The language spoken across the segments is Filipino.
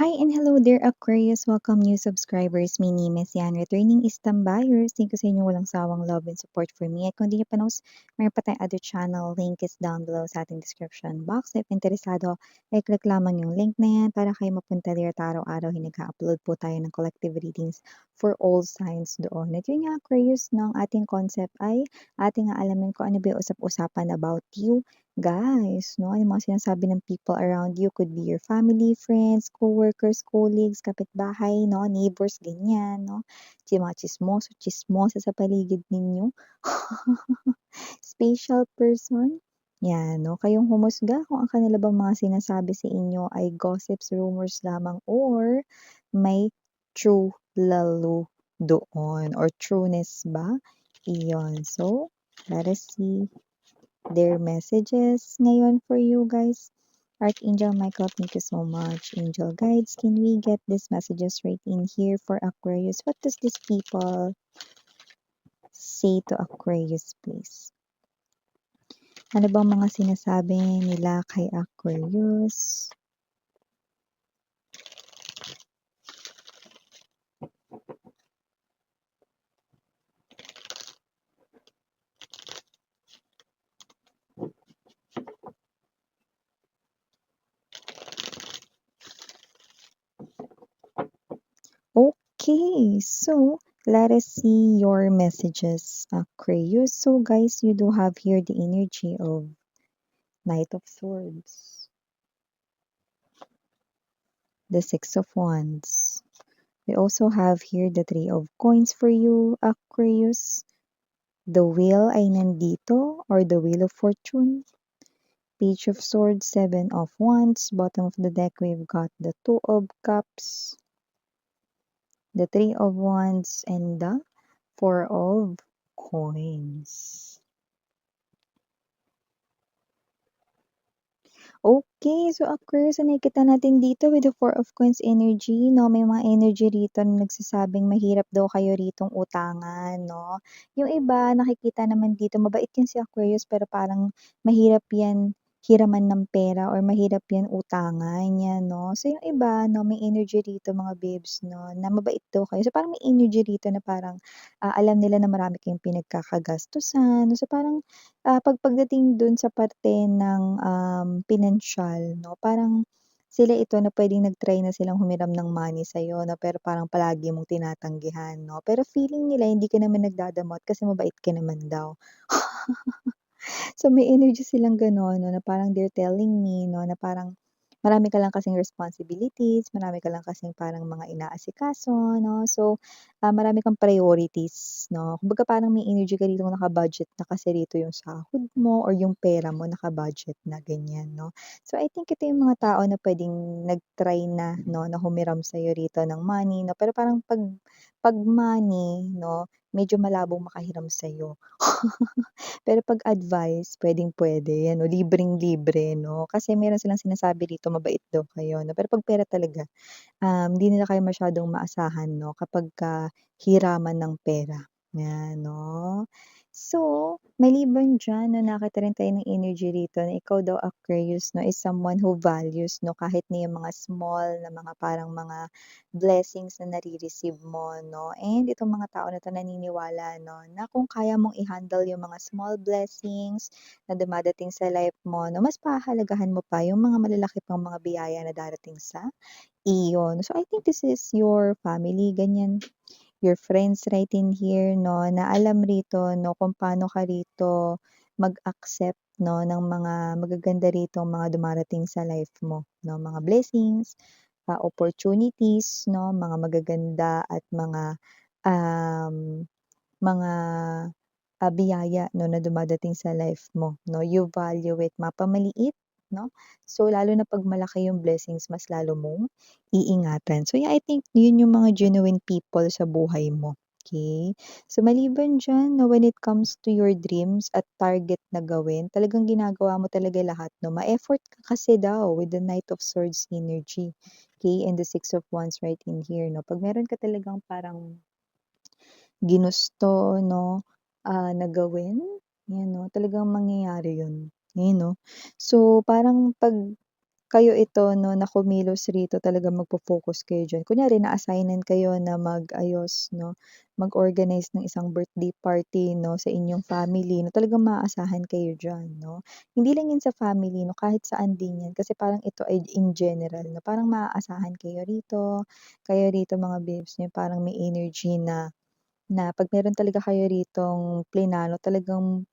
Hi and hello there, Aquarius. Welcome new subscribers. My name is Yan. Returning is Tambayers. Thank you sa inyong walang sawang love and support for me. At kung di nyo pa knows, mayroon pa tayong other channel. Link is down below sa ating description box. If interesado, i-click lamang yung link na yan para kayo mapunta there at araw-araw nag-upload po tayo ng collective readings for all signs doon. At yun nga, Aquarius, ng ating concept ay ating alamin ko ano ba yung usap-usapan about you. Guys, no, ano yung mga sinasabi ng people around you, could be your family, friends, co-workers, colleagues, kapitbahay, no, neighbors, ganyan, no, mga chismoso, chismosa sa paligid ninyo, special person, yan, no, kayong humusga kung ang kanila bang mga sinasabi sa inyo ay gossips, rumors lamang, or may true lalo doon, or trueness ba? Iyon. So, let us see their messages ngayon for you guys. Archangel Michael, thank you so much. Angel guides, can we get these messages right in here for Aquarius? What does these people say to Aquarius, please? Ano bang mga sinasabi nila kay Aquarius? Okay, so let us see your messages, Aquarius. So guys, you do have here the energy of Knight of Swords, the Six of Wands. We also have here the Three of Coins for you, Aquarius. The Wheel ay nandito, or the Wheel of Fortune. Page of Swords, Seven of Wands. Bottom of the deck, we've got the Two of Cups, the Three of Wands, and the Four of Coins. Okay, so Aquarius, ang nakikita natin dito with the Four of Coins energy, no? May mga energy rito na nagsasabing mahirap daw kayo ritong utangan, no? Yung iba, nakikita naman dito, mabait yan si Aquarius, pero parang mahirap yan hiraman ng pera or mahirap yan utangan, yan, no? So yung iba, no, may energy rito, mga babes, no, na mabait daw kayo. So parang may energy rito na parang alam nila na marami kayong pinagkakagastusan. So parang pagdating dun sa parte ng, pinansiyal 'no, parang sila ito na puwedeng nag-try na silang humiram ng money sa'yo 'no, pero parang palagi mong tinatanggihan 'no. Pero feeling nila hindi ka naman nagdadamot kasi mabait ka naman daw. So, may energy silang gano'n 'no, na parang they're telling me 'no, na parang marami ka lang kasing responsibilities, marami ka lang kasing parang mga inaasikaso 'no. So, marami kang priorities 'no. Kumbaga parang may energy ka ditong naka-budget na kasi rito yung sahod mo or yung pera mo naka-budget na, ganyan 'no. So, I think ito yung mga tao na puwedeng nag-try na 'no, na humiram sa'yo rito ng money 'no, pero parang 'pag money 'no, medyo malabong makahiram sa'yo. Pero 'pag advice, puwedeng-puwede, 'yan 'no, libreng-libre 'no, kasi meron silang sinasabi dito mabait daw kayo 'no, pero 'pag pera talaga, hindi nila kayo masyadong maasahan 'no, kapagka hiraman ng pera, 'yan 'no. So, maliban diyan 'no, nakita rin tayo ng energy rito na ikaw daw, Aquarius 'no, is someone who values 'no, kahit na yung mga small na mga parang mga blessings na nare-receive mo 'no, and itong mga tao na 'to naniniwala 'no, na kung kaya mong i-handle yung mga small blessings na dumadating sa life mo 'no, mas pahahalagahan mo pa yung mga malalaki pang mga biyaya na darating sa iyon. So, I think this is your family, ganyan, your friends right in here 'no, na alam rito 'no, kung paano ka rito mag-accept 'no, ng mga magaganda ritong mga dumarating sa life mo 'no, mga blessings, opportunities 'no, mga magaganda at um, mga, biyaya 'no, na dumadating sa life mo 'no, you value it, mapamaliit 'no. So, lalo na 'pag malaki yung blessings mas lalo mong iingatan. So, yeah, I think yun yung mga genuine people sa buhay mo, okay. So, maliban diyan 'no, when it comes to your dreams at target na gawin, talagang ginagawa mo talaga lahat 'no, ma-effort ka kasi daw with the Knight of Swords energy, okay, and the Six of Wands right in here 'no. 'Pag meron ka talagang parang ginusto 'no, na gawin, 'yan 'no, talagang mangyayari 'yun, 'no. So, parang 'pag kayo ito 'no, na kumilos rito talagang magfo-focus kayo diyan. Kunyari na-assignan kayo na mag-ayos 'no, mag-organize ng isang birthday party 'no, sa inyong family 'no, talagang maaasahan kayo diyan 'no. Hindi lang 'yan sa family 'no, kahit saan din 'yan kasi parang ito ay in general 'no, parang maaasahan kayo rito mga babes 'no, parang may energy na 'pag meron talaga kayo ritong plinano talagang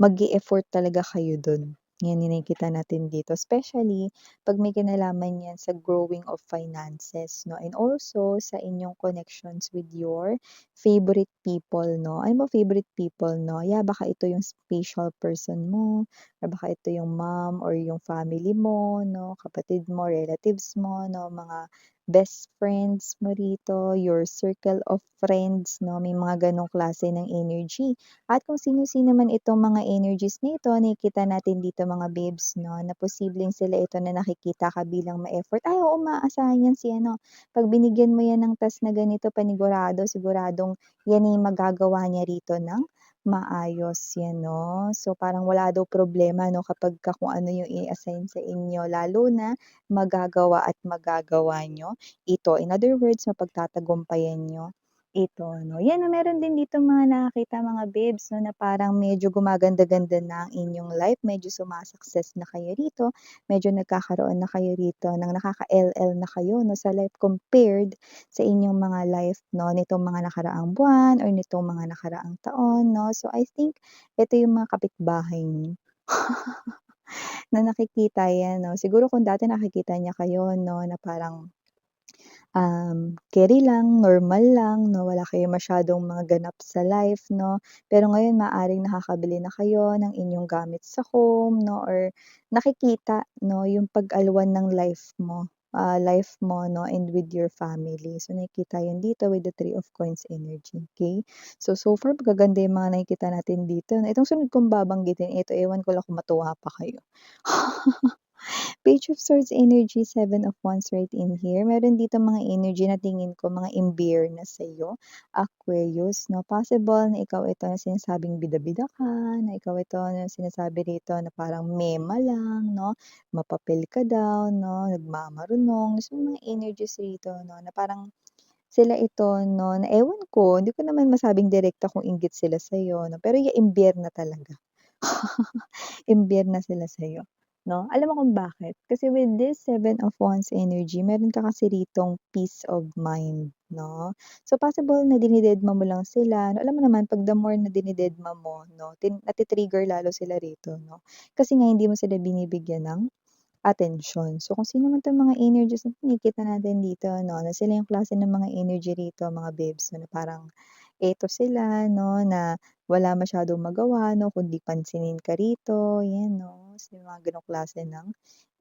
mag-e-effort talaga kayo dun. Yan yung nakikita natin dito, especially 'pag may kinalaman yan sa growing of finances 'no, and also sa inyong connections with your favorite people 'no. Alam mo favorite people 'no, baka ito yung special person mo or baka ito yung mom or yung family mo 'no, kapatid mo, relatives mo 'no, mga best friends mo rito, your circle of friends 'no, may mga ganong klase ng energy. At kung sino-sino man itong mga energies na ito, nakikita natin dito mga babes 'no, na posibleng sila ito na nakikita ka bilang ma-effort, "Ay oo, maaasahan yan si ano, 'pag binigyan mo yan ng task na ganito panigurado, siguradong yan ay magagawa niya rito ng maayos." Yan 'no. So, parang wala daw problema 'no kapagka kung ano yung i-assign sa inyo lalo na magagawa at magagawa niyo ito. In other words, mapagtatagumpayan niyo ito 'no. 'Yan 'no, meron din dito mga nakakita mga babes 'no, na parang medyo gumaganda-ganda na ang inyong life, medyo suma-success na kayo rito, medyo nagkakaroon na kayo rito ng nakaka-LL na kayo 'no, sa life compared sa inyong mga life 'no, nitong mga nakaraang buwan or nitong mga nakaraang taon 'no. So, I think ito yung mga kapitbahay niyo na nakikita 'yan 'no. Siguro kung dati nakikita niya kayo 'no, na parang carry lang, normal lang 'no, wala kayong masyadong mga ganap sa life 'no. Pero ngayon maaaring nakakabili na kayo ng inyong gamit sa home 'no or nakikita 'no yung pag-alwan ng life mo 'no and with your family. So nakikita yun dito with the Three of Coins energy, okey? So far magaganda yung mga nakikita natin dito. Itong sunod kong babanggitin ito ewan ko lang kung matuwa pa kayo. Page of Swords energy, Seven of Wands right in here. Meron dito mga energy na tingin ko mga imbir na sa'yo, Aquarius, 'no. Possible na ikaw ito na sinasabing bida-bida ka, na ikaw ito na sinasabi rito na parang mema lang, 'no, mapapel ka daw, 'no, nagmamarunong. So, mga energies rito, 'no, na parang sila ito 'no, na ewan ko, hindi ko naman masabing direkta kung inggit sila sa'yo 'no, pero imbir na talaga. Imbyer na sila sa'yo, 'no? Alam mo kung bakit? Kasi with this Seven of Wands energy meron ka kasi ritong peace of mind, 'no? So, possible na dinidedma mo lang sila, 'no? Alam mo naman 'pag the more na dinidedma mo 'no, nati-trigger lalo sila rito 'no, kasi nga hindi mo sila binibigyan ng atensyon. So, kung sino man 'tong mga energies na nakikita natin dito 'no, na sila yung klase ng mga energy rito mga babes 'no, na parang eto sila 'no, na wala masyadong magawa 'no, kundi pansinin ka rito, 'yan 'no. So, yung mga gano'ng klase ng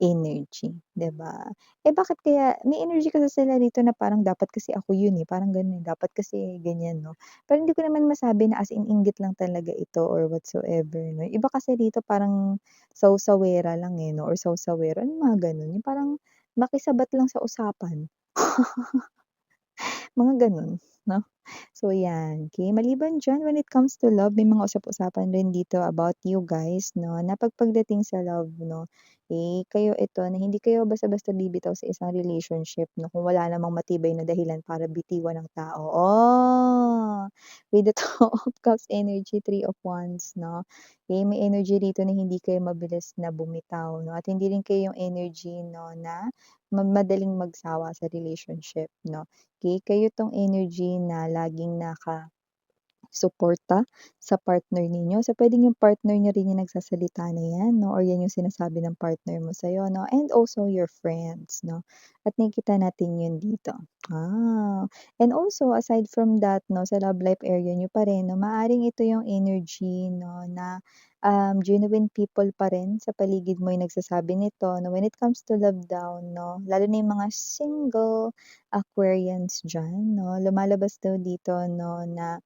energy, 'di ba? Eh, bakit kaya may energy kasi sila rito na parang dapat kasi ako yun, eh, parang gano'n, eh, dapat kasi ganyan 'no. Pero hindi ko naman masabi na as in inggit lang talaga ito or whatsoever 'no. Iba kasi dito parang sawsawera lang, eh, 'no, or sawsawero, yung mga gano'n, yung parang makisabat lang sa usapan, mga gano'n, 'no? So, 'yan, okey. Maliban diyan, when it comes to love, may mga usap-usapan rin dito about you guys 'no, na pagdating sa love 'no, eh, kayo ito na hindi kayo basta-basta bibitaw sa isang relationship 'no, kung wala namang matibay na dahilan para bitiwan ng tao. Oh, with the Two of Cups energy, Three of Wands 'no, eh, may energy rito na hindi kayo mabilis na bumitaw 'no, at hindi rin kayo yung energy 'no, na madaling magsawa sa relationship 'no. Okey, kayo 'tong energy na laging suporta sa partner ninyo. So, puwedeng yung partner niyo rin yung nagsasalita na 'yan 'no, or 'yan yung sinasabi ng partner mo sa'yo 'no, and also your friends 'no, at nakikita natin yun dito. And also aside from that 'no, sa love life area niyo pa rin 'no, maaaring ito yung energy 'no, na, genuine people pa rin sa paligid mo yung nagsasabi nito 'no, when it comes to love daw 'no, lalo na yung mga single Aquarians diyan 'no, lumalabas daw dito 'no, na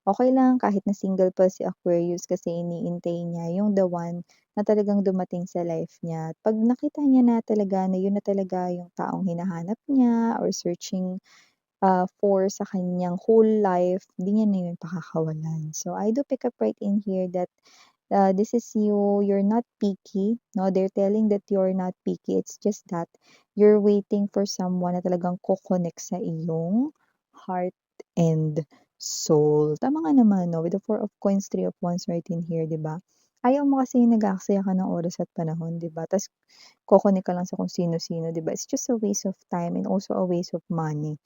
okey lang kahit na single pa si Aquarius kasi iniintay niya yung the one na talagang dumating sa life niya. 'Pag nakita niya na talaga na yun na talaga yung taong hinahanap niya or searching, for sa kanyang whole life, di niya na yun pakakawalan. So, I do pick up right in here that This is you, you're not picky, no? They're telling that you're not picky. It's just that you're waiting for someone na talagang ko-connect sa iyong heart and soul. Tama nga naman, no? With the Four of Coins, Three of Wands right in here, di ba? Ayaw mo kasi nag-aaksaya ka ng oras at panahon, di ba? Tas ko-connect ka lang sa kung sino-sino, di ba? It's just a waste of time and also a waste of money.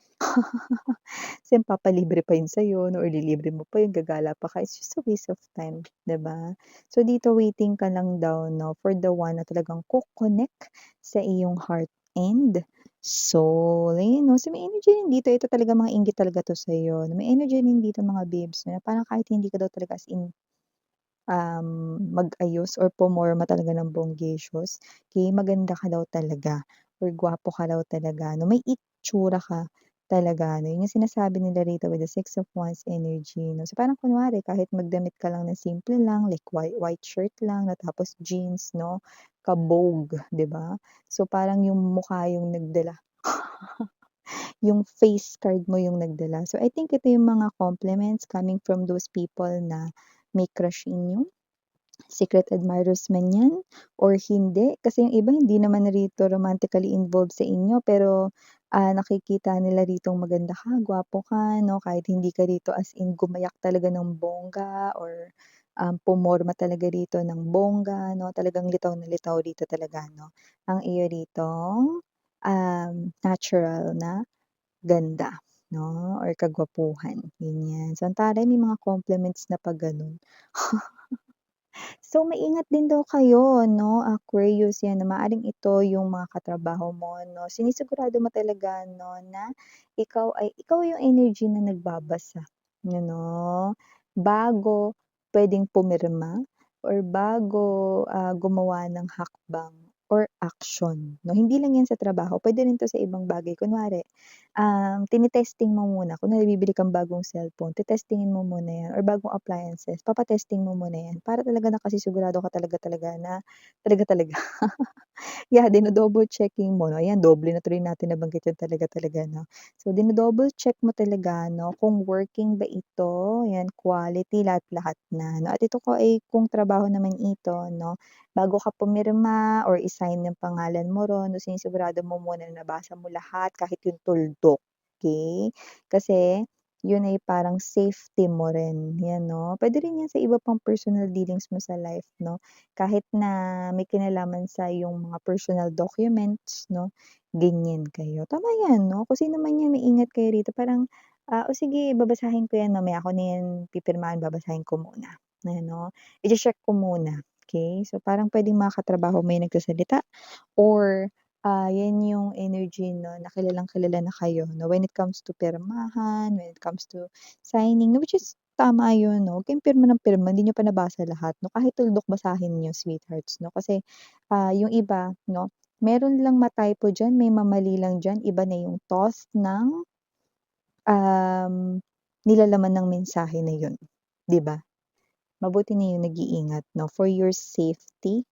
Kasi papalibre pa yun sa'yo 'no, or lilibre mo pa yun, gagala pa ka, it's just a waste of time, 'di ba? So, dito waiting ka lang daw 'no, for the one na talagang ko-connect sa iyong heart and soul. Ayun 'no, so may energy rin dito, ito talaga mga inggit talaga 'to sa'yo. May energy rin dito mga babes na parang kahit hindi ka daw talaga as in mag-ayos or pumorma talaga ng bonggacious, okey, maganda ka daw talaga or gwapo ka daw talaga 'no, may itsura ka talaga 'no, yun yung sinasabi nila rito with the Six of Wands energy 'no. So, parang kunwari kahit magdamit ka lang na simple lang like white shirt lang na tapos jeans 'no, kabog, 'di ba? So, parang yung mukha yung nagdala, yung face card mo yung nagdala. So, I think ito yung mga compliments coming from those people na may crush inyo. Secret admirers man 'yan or hindi. Kasi yung iba hindi naman rito romantically involved sa inyo pero, nakikita nila ritong maganda ka, gwapo ka 'no, kahit hindi ka rito as in gumayak talaga ng bongga or, pumorma talaga rito ng bongga 'no, talagang litaw na litaw rito talaga 'no, ang iyo ritong, natural na ganda 'no or kagwapuhan, ganyan. So, ang taray may mga compliments na pa gano'n. So, maingat din daw kayo 'no, Aquarius, 'yan na maaaring ito yung mga katrabaho mo 'no. Sinisigurado mo talaga 'no na ikaw yung energy na nagbabasa, you know, bago puwedeng pumirma or bago, gumawa ng hakbang or action 'no. Hindi lang 'yan sa trabaho, puwede rin 'to sa ibang bagay. Kunwari, tine-testing mo muna, kunwari bibili kang bagong cellphone, te-testingin mo muna 'yan or bagong appliances, papa-testing mo muna 'yan para talaga nakasisigurado ka talaga-talaga na talaga-talaga yeah, dino-double checking mo 'no, ayan doble na tuloy natin nabanggit yung talaga-talaga 'no. So, dino-double check mo talaga 'no kung working ba ito, ayan quality lahat-lahat na 'no. At ito ko ay kung trabaho naman ito 'no, bago ka pumirma or i-sign yung pangalan mo ro'n 'no, sinisigurado mo muna na nabasa mo lahat kahit yung tuldok, okey? Kasi yun ay parang safety mo rin, 'yan 'no. Puwede rin 'yan sa iba pang personal dealings mo sa life 'no. Kahit na may kinalaman sa iyong mga personal documents 'no, ganyan kayo. Tama 'yan 'no, kung sino man 'yan maingat kayo rito parang, "O sige babasahin ko 'yan mamaya, ako na 'yan pipirmahan babasahin ko muna." Ayan 'no, iche-check ko muna, okey? So, parang puwedeng mga katrabaho mo yung nagsasalita or, 'yan yung energy 'no na kilalang-kilala na kayo 'no when it comes to pirmahan, when it comes to signing, which is tama yun 'no, huwag kayong pirma ng pirma hindi niyo pa nabasa lahat 'no, kahit tuldok basahin niyo sweethearts 'no, kasi, yung iba 'no, meron lang ma-typo diyan, may mamali lang diyan, iba na yung toss ng, nilalaman ng mensahe na yun, 'di ba? Mabuti na yung nag-iingat 'no, for your safety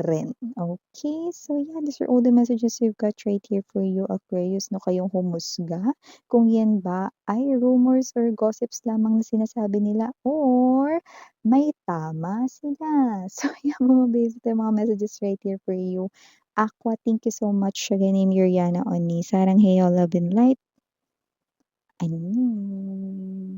rin. Okay, so yeah, these are all the messages we've got right here for you, Aquarius 'no, kayong humusga kung yan ba ay rumors or gossips lamang na sinasabi nila or may tama sila. So yeah, mga babes, ito yung mga messages right here for you. Aqua, thank you so much. Again, I'm Yuriana Oni. Sarang Heyo, love and light. Annyeong.